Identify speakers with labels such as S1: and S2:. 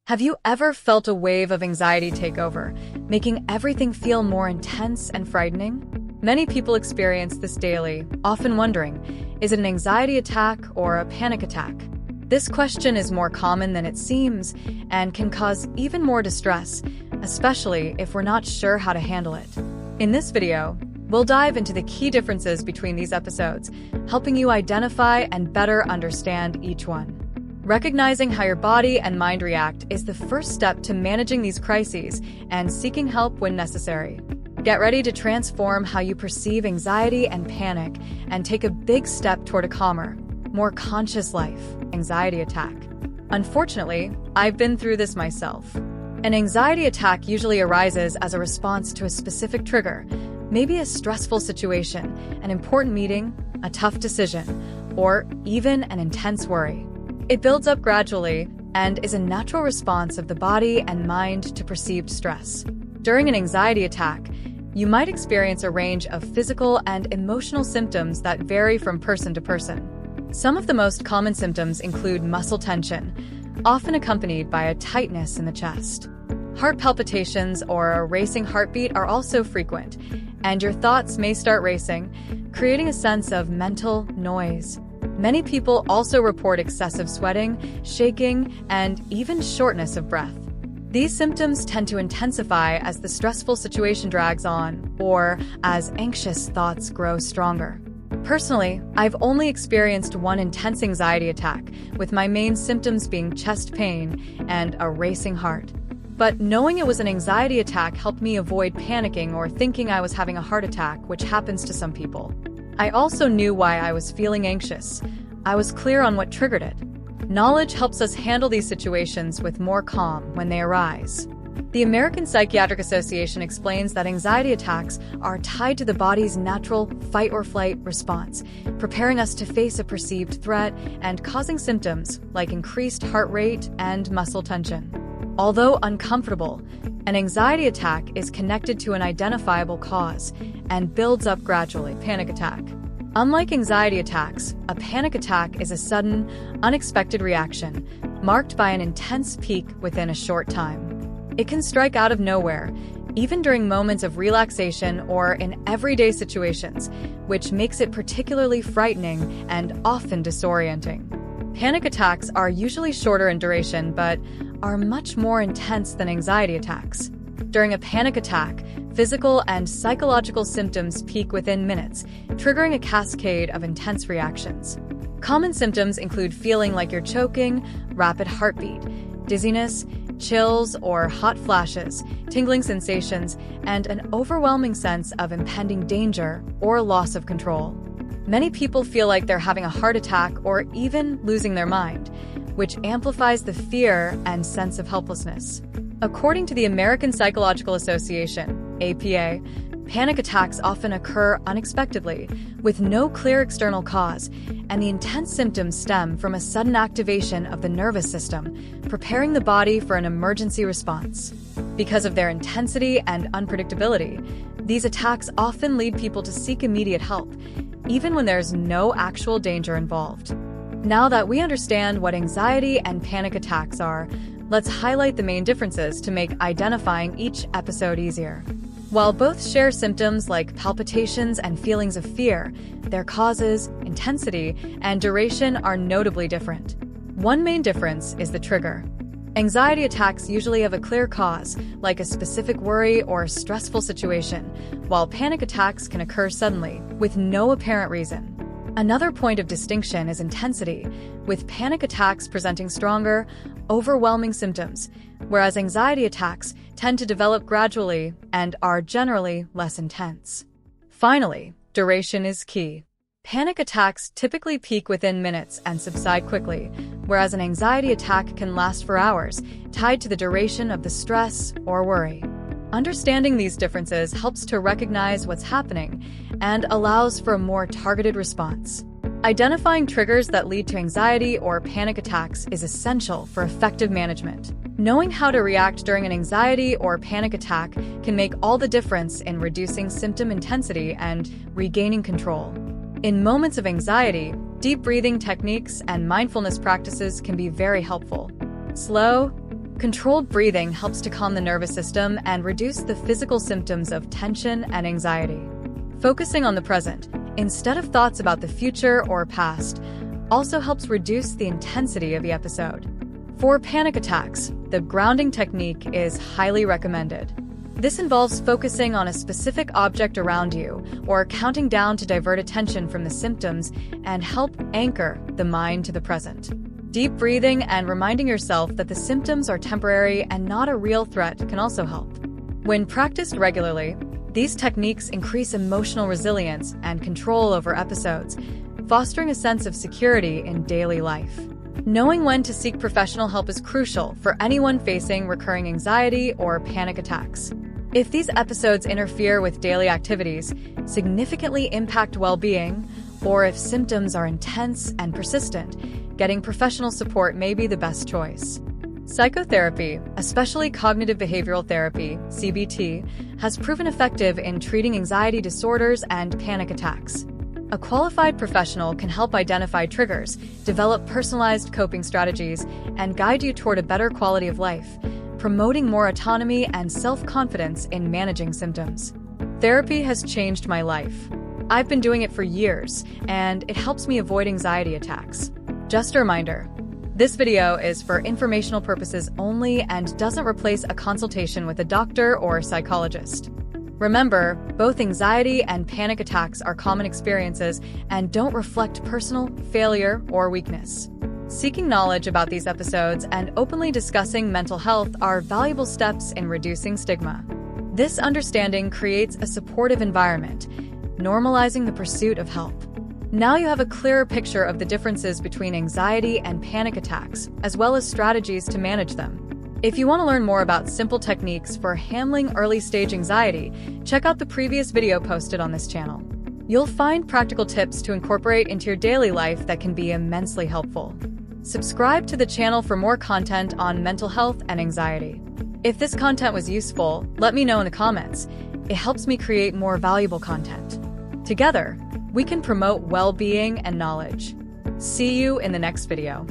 S1: Have you ever felt a wave of anxiety take over, making everything feel more intense and frightening? Many people experience this daily, often wondering, is it an anxiety attack or a panic attack? This question is more common than it seems and can cause even more distress, especially if we're not sure how to handle it. In this video, we'll dive into the key differences between these episodes, helping you identify and better understand each one. Recognizing how your body and mind react is the first step to managing these crises and seeking help when necessary. Get ready to transform how you perceive anxiety and panic and take a big step toward a calmer, more conscious life. Anxiety attack. Unfortunately, I've been through this myself. An anxiety attack usually arises as a response to a specific trigger, maybe a stressful situation, an important meeting, a tough decision, or even an intense worry. It builds up gradually and is a natural response of the body and mind to perceived stress. During an anxiety attack, you might experience a range of physical and emotional symptoms that vary from person to person. Some of the most common symptoms include muscle tension, often accompanied by a tightness in the chest. Heart palpitations or a racing heartbeat are also frequent, and your thoughts may start racing, creating a sense of mental noise. Many people also report excessive sweating, shaking, and even shortness of breath. These symptoms tend to intensify as the stressful situation drags on or as anxious thoughts grow stronger. Personally, I've only experienced one intense anxiety attack, with my main symptoms being chest pain and a racing heart. But knowing it was an anxiety attack helped me avoid panicking or thinking I was having a heart attack, which happens to some people. I also knew why I was feeling anxious. I was clear on what triggered it. Knowledge helps us handle these situations with more calm when they arise. The American Psychiatric Association explains that anxiety attacks are tied to the body's natural fight-or-flight response, preparing us to face a perceived threat and causing symptoms like increased heart rate and muscle tension. Although uncomfortable, an anxiety attack is connected to an identifiable cause and builds up gradually. Panic attack. Unlike anxiety attacks, a panic attack is a sudden, unexpected reaction, marked by an intense peak within a short time. It can strike out of nowhere, even during moments of relaxation or in everyday situations, which makes it particularly frightening and often disorienting. Panic attacks are usually shorter in duration, but are much more intense than anxiety attacks. During a panic attack, physical and psychological symptoms peak within minutes, triggering a cascade of intense reactions. Common symptoms include feeling like you're choking, rapid heartbeat, dizziness, chills or hot flashes, tingling sensations, and an overwhelming sense of impending danger or loss of control. Many people feel like they're having a heart attack or even losing their mind, which amplifies the fear and sense of helplessness. According to the American Psychological Association, APA, panic attacks often occur unexpectedly, with no clear external cause, and the intense symptoms stem from a sudden activation of the nervous system, preparing the body for an emergency response. Because of their intensity and unpredictability, these attacks often lead people to seek immediate help, even when there's no actual danger involved. Now that we understand what anxiety and panic attacks are, let's highlight the main differences to make identifying each episode easier. While both share symptoms like palpitations and feelings of fear, their causes, intensity, and duration are notably different. One main difference is the trigger. Anxiety attacks usually have a clear cause, like a specific worry or stressful situation, while panic attacks can occur suddenly, with no apparent reason. Another point of distinction is intensity, with panic attacks presenting stronger, overwhelming symptoms, whereas anxiety attacks tend to develop gradually and are generally less intense. Finally, duration is key. Panic attacks typically peak within minutes and subside quickly, whereas an anxiety attack can last for hours, tied to the duration of the stress or worry. Understanding these differences helps to recognize what's happening and allows for a more targeted response. Identifying triggers that lead to anxiety or panic attacks is essential for effective management. Knowing how to react during an anxiety or panic attack can make all the difference in reducing symptom intensity and regaining control. In moments of anxiety, deep breathing techniques and mindfulness practices can be very helpful. Slow, Controlled breathing helps to calm the nervous system and reduce the physical symptoms of tension and anxiety. Focusing on the present, instead of thoughts about the future or past, also helps reduce the intensity of the episode. For panic attacks, the grounding technique is highly recommended. This involves focusing on a specific object around you or counting down to divert attention from the symptoms and help anchor the mind to the present. Deep breathing and reminding yourself that the symptoms are temporary and not a real threat can also help. When practiced regularly, these techniques increase emotional resilience and control over episodes, fostering a sense of security in daily life. Knowing when to seek professional help is crucial for anyone facing recurring anxiety or panic attacks. If these episodes interfere with daily activities, significantly impact well-being, or if symptoms are intense and persistent, getting professional support may be the best choice. Psychotherapy, especially cognitive behavioral therapy, CBT, has proven effective in treating anxiety disorders and panic attacks. A qualified professional can help identify triggers, develop personalized coping strategies, and guide you toward a better quality of life, promoting more autonomy and self-confidence in managing symptoms. Therapy has changed my life. I've been doing it for years, and it helps me avoid anxiety attacks. Just a reminder, this video is for informational purposes only and doesn't replace a consultation with a doctor or psychologist. Remember, both anxiety and panic attacks are common experiences and don't reflect personal failure or weakness. Seeking knowledge about these episodes and openly discussing mental health are valuable steps in reducing stigma. This understanding creates a supportive environment, normalizing the pursuit of help. Now you have a clearer picture of the differences between anxiety and panic attacks, as well as strategies to manage them. If you want to learn more about simple techniques for handling early-stage anxiety, check out the previous video posted on this channel. You'll find practical tips to incorporate into your daily life that can be immensely helpful. Subscribe to the channel for more content on mental health and anxiety. If this content was useful, let me know in the comments. It helps me create more valuable content. Together, we can promote well-being and knowledge. See you in the next video.